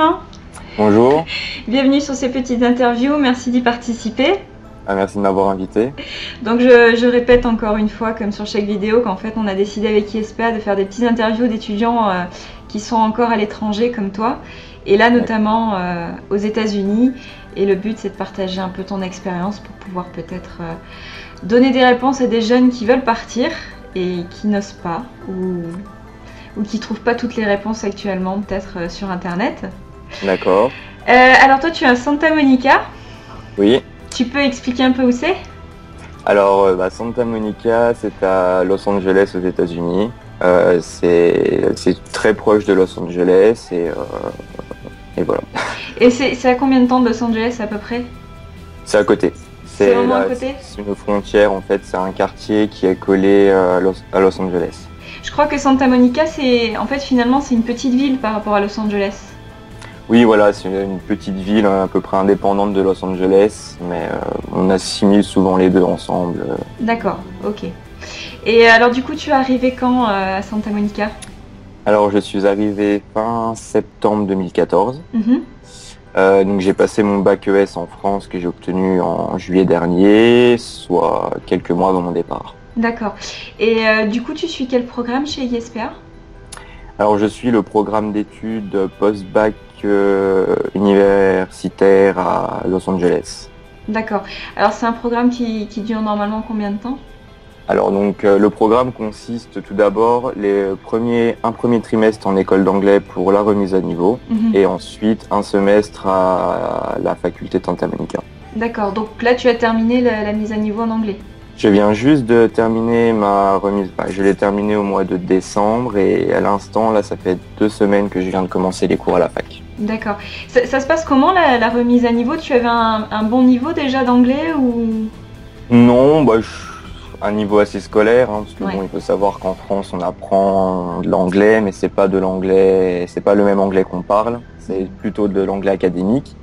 Clément. Bonjour. Bienvenue sur ces petites interviews, merci d'y participer. Merci de m'avoir invité. Donc je répète encore une fois, comme sur chaque vidéo, qu'en fait on a décidé avec ISPA de faire des petites interviews d'étudiants qui sont encore à l'étranger comme toi, et là notamment aux États-Unis. Et le but c'est de partager un peu ton expérience pour pouvoir peut-être donner des réponses à des jeunes qui veulent partir et qui n'osent pas, ou qui ne trouvent pas toutes les réponses actuellement peut-être sur internet. D'accord. Alors toi tu es à Santa Monica. Oui. Tu peux expliquer un peu où c'est? Alors Santa Monica, c'est à Los Angeles aux États-Unis. C'est très proche de Los Angeles et voilà. Et c'est à combien de temps de Los Angeles à peu près? C'est à côté. C'est vraiment à côté? C'est une frontière en fait, c'est un quartier qui est collé à Los Angeles. Je crois que Santa Monica, en fait finalement c'est une petite ville par rapport à Los Angeles. Oui, voilà, c'est une petite ville à peu près indépendante de Los Angeles, mais on assimile souvent les deux ensemble. D'accord, ok. Et alors du coup, tu es arrivé quand à Santa Monica? Alors je suis arrivé fin septembre 2014. Donc j'ai passé mon bac ES en France que j'ai obtenu en juillet dernier, soit quelques mois avant mon départ. D'accord. Et du coup, tu suis quel programme chez ISPA? Alors je suis le programme d'études post-bac universitaire à Los Angeles. D'accord. Alors c'est un programme qui dure normalement combien de temps? Alors donc le programme consiste tout d'abord un premier trimestre en école d'anglais pour la remise à niveau et ensuite un semestre à la faculté de Santa Monica. D'accord, donc là tu as terminé la mise à niveau en anglais. Je viens juste de terminer ma remise, je l'ai terminée au mois de décembre et à l'instant là ça fait 2 semaines que je viens de commencer les cours à la fac. D'accord. Ça se passe comment la remise à niveau? Tu avais un bon niveau déjà d'anglais ou? Non, un niveau assez scolaire, parce que bon, il faut savoir qu'en France on apprend de l'anglais, mais c'est pas de l'anglais, c'est pas le même anglais qu'on parle, c'est plutôt de l'anglais académique.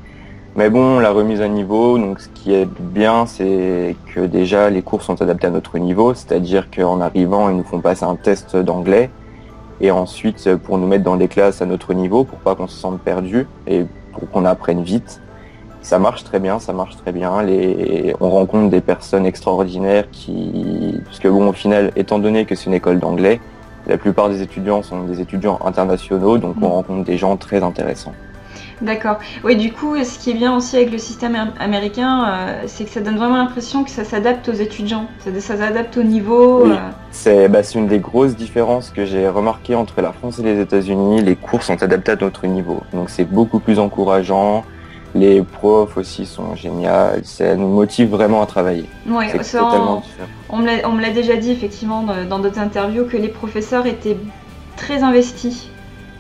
Mais bon, la remise à niveau, donc ce qui est bien, c'est que déjà les cours sont adaptés à notre niveau, c'est-à-dire qu'en arrivant, ils nous font passer un test d'anglais, et ensuite pour nous mettre dans des classes à notre niveau, pour pas qu'on se sente perdu et pour qu'on apprenne vite. Ça marche très bien, ça marche très bien. On rencontre des personnes extraordinaires parce que bon, au final, étant donné que c'est une école d'anglais, la plupart des étudiants sont des étudiants internationaux, donc on rencontre des gens très intéressants. D'accord. Oui, du coup, ce qui est bien aussi avec le système américain, c'est que ça donne vraiment l'impression que ça s'adapte aux étudiants, ça s'adapte au niveau. Oui. C'est une des grosses différences que j'ai remarqué entre la France et les États-Unis. Les cours sont adaptés à notre niveau, donc c'est beaucoup plus encourageant. Les profs aussi sont géniaux, ça nous motive vraiment à travailler. Oui, c'est totalement différent. On me l'a déjà dit effectivement dans d'autres interviews que les professeurs étaient très investis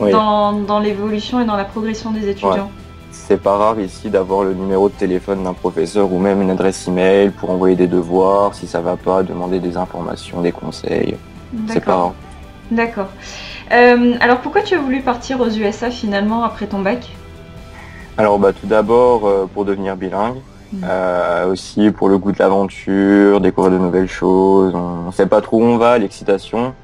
dans l'évolution et dans la progression des étudiants. Ouais. C'est pas rare ici d'avoir le numéro de téléphone d'un professeur ou même une adresse email pour envoyer des devoirs, si ça va pas, demander des informations, des conseils. C'est pas rare. D'accord. Alors pourquoi tu as voulu partir aux USA finalement après ton bac? Alors tout d'abord pour devenir bilingue, aussi pour le goût de l'aventure, découvrir de nouvelles choses, on ne sait pas trop où on va, l'excitation.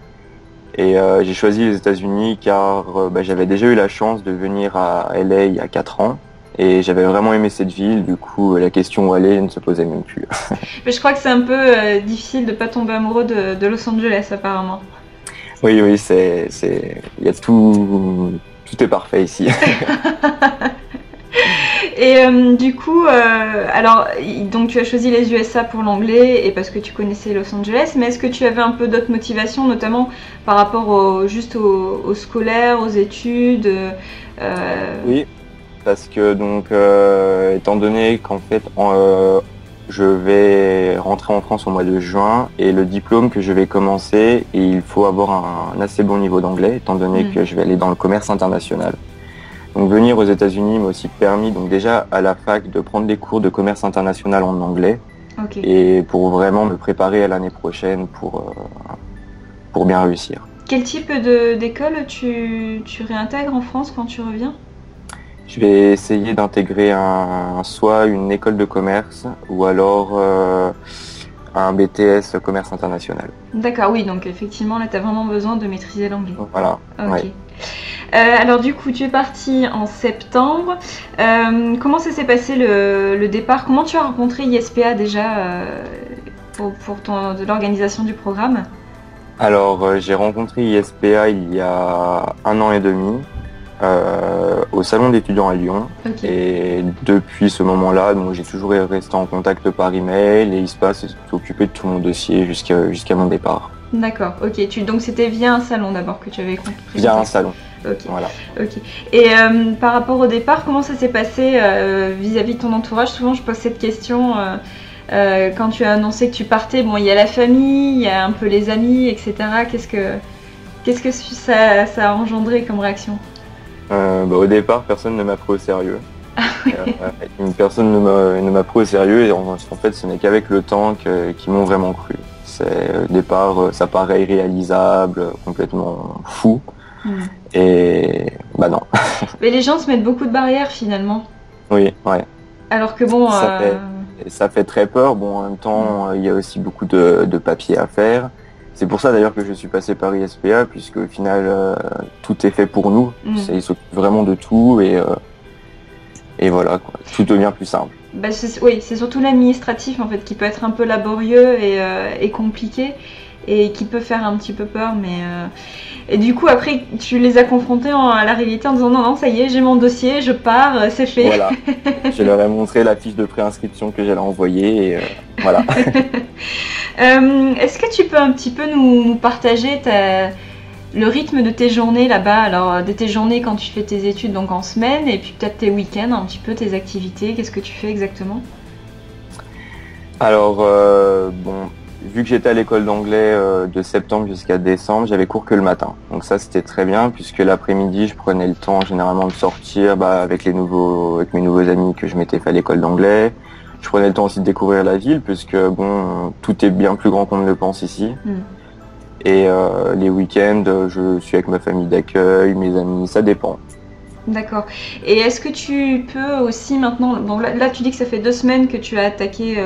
Et j'ai choisi les États-Unis car j'avais déjà eu la chance de venir à LA il y a 4 ans et j'avais vraiment aimé cette ville, du coup la question où aller ne se posait même plus. Mais je crois que c'est un peu difficile de ne pas tomber amoureux de Los Angeles apparemment. Oui, il y a tout est parfait ici. Et du coup, donc tu as choisi les USA pour l'anglais et parce que tu connaissais Los Angeles, mais est-ce que tu avais un peu d'autres motivations, notamment par rapport au scolaire, aux études? Oui, parce que donc, étant donné qu'en fait, je vais rentrer en France au mois de juin et le diplôme que je vais commencer, et il faut avoir un assez bon niveau d'anglais, étant donné que je vais aller dans le commerce international. Donc venir aux États-Unis m'a aussi permis, donc déjà à la fac, de prendre des cours de commerce international en anglais, et pour vraiment me préparer à l'année prochaine pour bien réussir. Quel type d'école tu réintègres en France quand tu reviens? Je vais essayer d'intégrer soit une école de commerce ou alors un BTS commerce international. D'accord, oui, donc effectivement là tu as vraiment besoin de maîtriser l'anglais. Voilà. Ok. Alors du coup, tu es parti en septembre. Comment ça s'est passé le départ? Comment tu as rencontré ISPA déjà pour de l'organisation du programme? Alors, j'ai rencontré ISPA il y a 1 an et demi au salon d'étudiants à Lyon. Ok. Et depuis ce moment-là, donc, j'ai toujours resté en contact par email et ISPA s'est occupé de tout mon dossier jusqu'à mon départ. D'accord, ok. Donc c'était via un salon d'abord que tu avais compris. Via un salon. Ok. Voilà. Ok. Et par rapport au départ, comment ça s'est passé vis-à-vis de ton entourage? Souvent, je pose cette question quand tu as annoncé que tu partais. Bon, il y a la famille, il y a un peu les amis, etc. Qu'est-ce que ça a engendré comme réaction? Au départ, personne ne m'a pris au sérieux. Personne ne m'a pris au sérieux et en fait, ce n'est qu'avec le temps qu'ils m'ont vraiment cru. Au départ, ça paraît irréalisable, complètement fou. Et bah non. Mais les gens se mettent beaucoup de barrières finalement. Oui, ouais. Alors que bon. Ça fait très peur. Bon, en même temps, il y a aussi beaucoup de papiers à faire. C'est pour ça d'ailleurs que je suis passé par ISPA, puisque au final, tout est fait pour nous. Ils s'occupent vraiment de tout et voilà, quoi. Tout devient plus simple. Bah, oui, c'est surtout l'administratif en fait qui peut être un peu laborieux et compliqué et qui peut faire un petit peu peur. Et du coup, après, tu les as confrontés à la réalité en disant non, non, ça y est, j'ai mon dossier, je pars, c'est fait. Voilà. Je leur ai montré la fiche de préinscription que j'allais envoyer et voilà. Est-ce que tu peux un petit peu nous partager le rythme de tes journées là-bas? Alors, de tes journées quand tu fais tes études, donc en semaine, et puis peut-être tes week-ends, un petit peu tes activités, qu'est-ce que tu fais exactement? Alors, bon, vu que j'étais à l'école d'anglais de septembre jusqu'à décembre, j'avais cours que le matin. Donc ça, c'était très bien, puisque l'après-midi, je prenais le temps généralement de sortir avec mes nouveaux amis que je m'étais fait à l'école d'anglais. Je prenais le temps aussi de découvrir la ville, puisque bon, tout est bien plus grand qu'on ne le pense ici. Et les week-ends, je suis avec ma famille d'accueil, mes amis, ça dépend. D'accord. Et est-ce que tu peux aussi maintenant, bon là tu dis que ça fait 2 semaines que tu as attaqué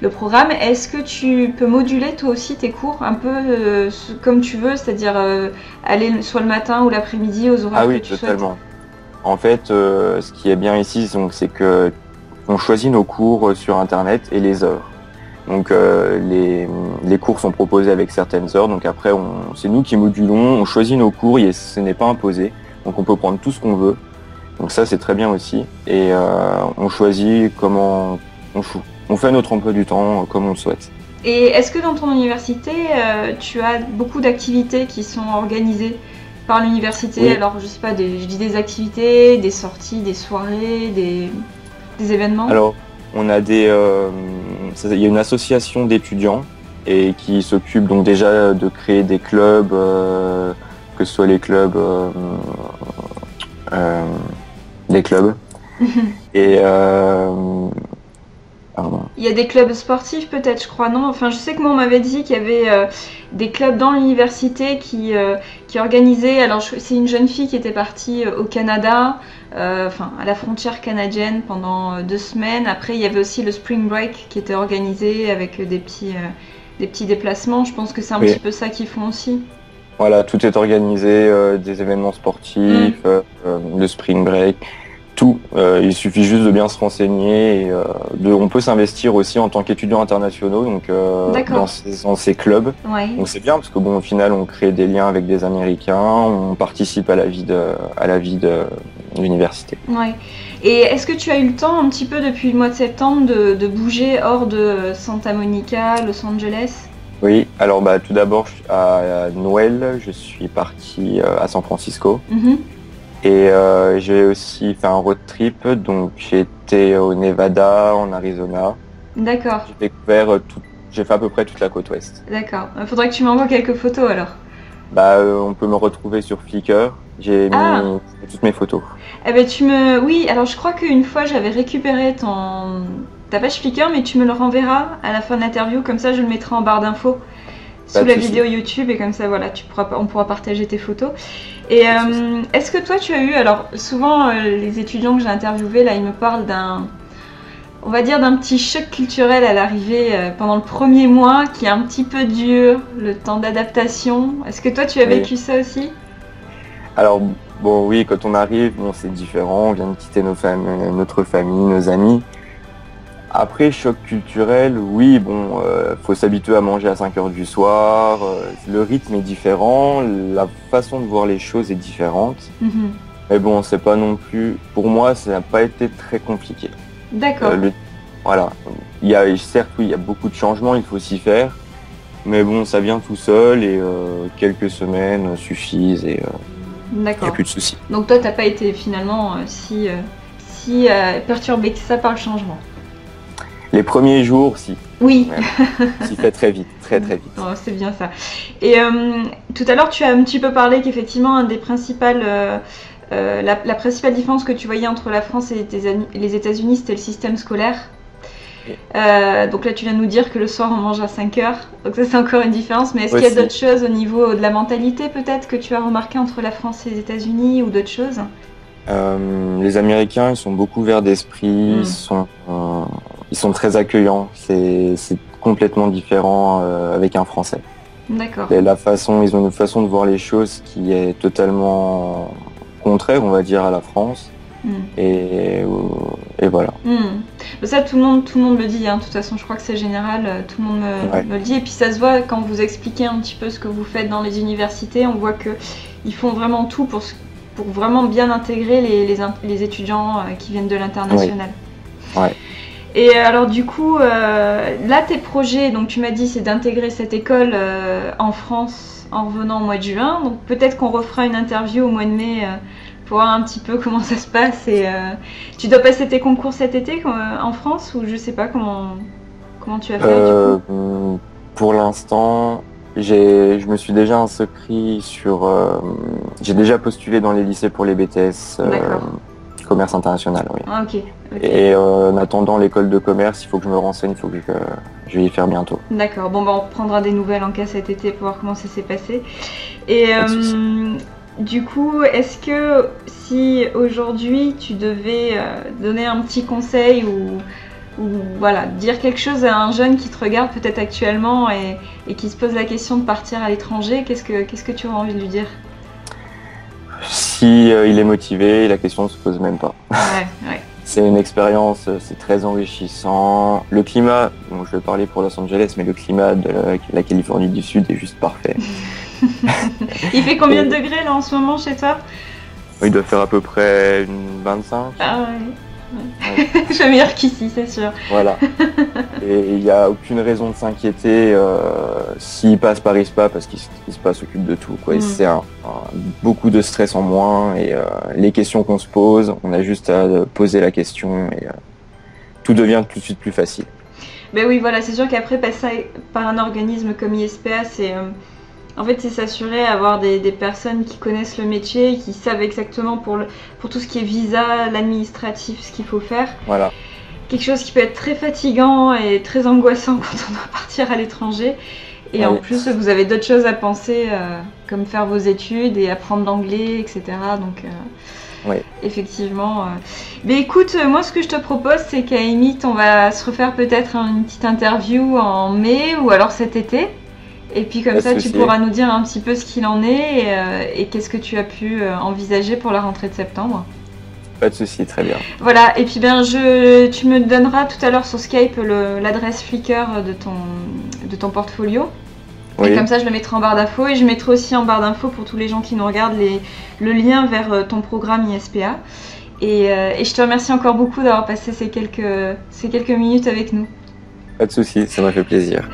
le programme, est-ce que tu peux moduler toi aussi tes cours un peu comme tu veux, c'est-à-dire aller soit le matin ou l'après-midi aux horaires que tu souhaites? Totalement. En fait, ce qui est bien ici, c'est que on choisit nos cours sur Internet et les heures. Donc les cours sont proposés avec certaines heures, donc après c'est nous qui modulons, on choisit nos cours et ce n'est pas imposé, donc on peut prendre tout ce qu'on veut, donc ça c'est très bien aussi, et on choisit comment on fait notre emploi du temps comme on le souhaite. Et est-ce que dans ton université tu as beaucoup d'activités qui sont organisées par l'université? Oui. Alors je sais pas, je dis des activités, des sorties, des soirées, des événements? Alors on a il y a une association d'étudiants et qui s'occupe donc déjà de créer des clubs, que ce soit les clubs, et pardon. Il y a des clubs sportifs peut-être, je crois, non? Enfin, je sais que moi on m'avait dit qu'il y avait des clubs dans l'université qui organisaient. Alors c'est une jeune fille qui était partie au Canada, à la frontière canadienne pendant 2 semaines. Après il y avait aussi le Spring Break qui était organisé avec des petits déplacements. Je pense que c'est un petit peu ça qu'ils font aussi. Voilà, tout est organisé, des événements sportifs, le Spring Break. Tout. Il suffit juste de bien se renseigner et on peut s'investir aussi en tant qu'étudiants internationaux donc dans ces clubs. Ouais. Donc c'est bien parce que bon au final on crée des liens avec des Américains, on participe à la vie de l'université. Ouais. Et est-ce que tu as eu le temps un petit peu depuis le mois de septembre de bouger hors de Santa Monica, Los Angeles? Oui, alors tout d'abord à Noël je suis parti à San Francisco. Et j'ai aussi fait un road trip, donc j'ai été au Nevada, en Arizona. D'accord. J'ai fait à peu près toute la côte ouest. D'accord. Il faudrait que tu m'envoies quelques photos alors. On peut me retrouver sur Flickr. J'ai mis toutes mes photos. Eh ben oui, alors je crois qu'une fois j'avais récupéré ta page Flickr, mais tu me le renverras à la fin de l'interview, comme ça je le mettrai en barre d'infos sous la vidéo YouTube et comme ça voilà, on pourra partager tes photos. Et est-ce que toi tu as eu, alors souvent les étudiants que j'ai interviewés là, ils me parlent d'un petit choc culturel à l'arrivée pendant le premier mois qui est un petit peu dur, le temps d'adaptation. Est-ce que toi tu as vécu ça aussi? Alors, bon, oui, quand on arrive, bon, c'est différent, on vient de quitter notre famille, nos amis. Après, choc culturel, oui, bon, faut s'habituer à manger à 5 heures du soir, le rythme est différent, la façon de voir les choses est différente. Mais bon, c'est pas non plus, pour moi, ça n'a pas été très compliqué. D'accord. Voilà, certes, oui, il y a beaucoup de changements, il faut s'y faire. Mais bon, ça vient tout seul et quelques semaines suffisent et il n'y a plus de soucis. Donc toi, t'as pas été finalement si perturbé que ça par le changement? Les premiers jours, si. Oui. S'y fait très vite, très vite. Oh, c'est bien ça. Et tout à l'heure, tu as un petit peu parlé qu'effectivement, la principale différence que tu voyais entre la France et les États-Unis, c'était le système scolaire. Donc là, tu viens de nous dire que le soir, on mange à 5 heures. Donc ça, c'est encore une différence. Mais est-ce qu'il y a d'autres choses au niveau de la mentalité, peut-être, que tu as remarqué entre la France et les États-Unis ou d'autres choses? Les Américains, ils sont beaucoup ouverts d'esprit, ils sont très accueillants. C'est complètement différent avec un Français. D'accord. Ils ont une façon de voir les choses qui est totalement contraire, on va dire, à la France. Et voilà. Ça, tout le monde le dit, hein. De toute façon, je crois que c'est général, tout le monde me le dit. Et puis ça se voit quand vous expliquez un petit peu ce que vous faites dans les universités, on voit qu'ils font vraiment tout pour vraiment bien intégrer les étudiants qui viennent de l'international. Ouais. Et alors du coup, là tes projets, donc tu m'as dit, c'est d'intégrer cette école en France en revenant au mois de juin. Donc peut-être qu'on refera une interview au mois de mai pour voir un petit peu comment ça se passe. Et tu dois passer tes concours cet été en France, ou je sais pas comment tu as fait du coup? Pour l'instant, je me suis déjà inscrit j'ai déjà postulé dans les lycées pour les BTS commerce international, oui. Ah, ok. Et en attendant l'école de commerce, il faut que je me renseigne, il faut que je vais y faire bientôt. D'accord, bon, on prendra des nouvelles en cas cet été pour voir comment ça s'est passé. Et du coup, est-ce que si aujourd'hui tu devais donner un petit conseil ou voilà, dire quelque chose à un jeune qui te regarde peut-être actuellement et qui se pose la question de partir à l'étranger, qu'est-ce que tu aurais envie de lui dire? Si il est motivé, la question ne se pose même pas. Ouais. C'est une expérience, c'est très enrichissant. Le climat, bon, je vais parler pour Los Angeles, mais le climat de la Californie du Sud est juste parfait. Il fait combien de degrés là en ce moment chez toi? Il doit faire à peu près une 25. Ah ouais. C'est meilleur qu'ici, c'est sûr. Voilà. Et il n'y a aucune raison de s'inquiéter s'il passe par ISPA, parce qu'ISPA s'occupe de tout, quoi. Et c'est beaucoup de stress en moins, et les questions qu'on se pose, on a juste à poser la question et tout devient tout de suite plus facile. Ben oui, voilà, c'est sûr qu'après passer par un organisme comme ISPA, c'est s'assurer d'avoir des personnes qui connaissent le métier, qui savent exactement pour tout ce qui est visa, l'administratif, ce qu'il faut faire. Voilà. Quelque chose qui peut être très fatigant et très angoissant quand on doit partir à l'étranger. Et en plus, vous avez d'autres choses à penser, comme faire vos études et apprendre l'anglais, etc. Donc, effectivement. Mais écoute, moi, ce que je te propose, c'est qu'à Limite, on va se refaire peut-être une petite interview en mai ou alors cet été. Et puis comme ça, tu pourras nous dire un petit peu ce qu'il en est et qu'est-ce que tu as pu envisager pour la rentrée de septembre. Pas de souci, très bien. Voilà, et puis tu me donneras tout à l'heure sur Skype l'adresse Flickr de ton portfolio. Oui. Et comme ça, je le mettrai en barre d'infos, et je mettrai aussi en barre d'infos pour tous les gens qui nous regardent le lien vers ton programme ISPA. Et je te remercie encore beaucoup d'avoir passé ces quelques minutes avec nous. Pas de souci, ça m'a fait plaisir.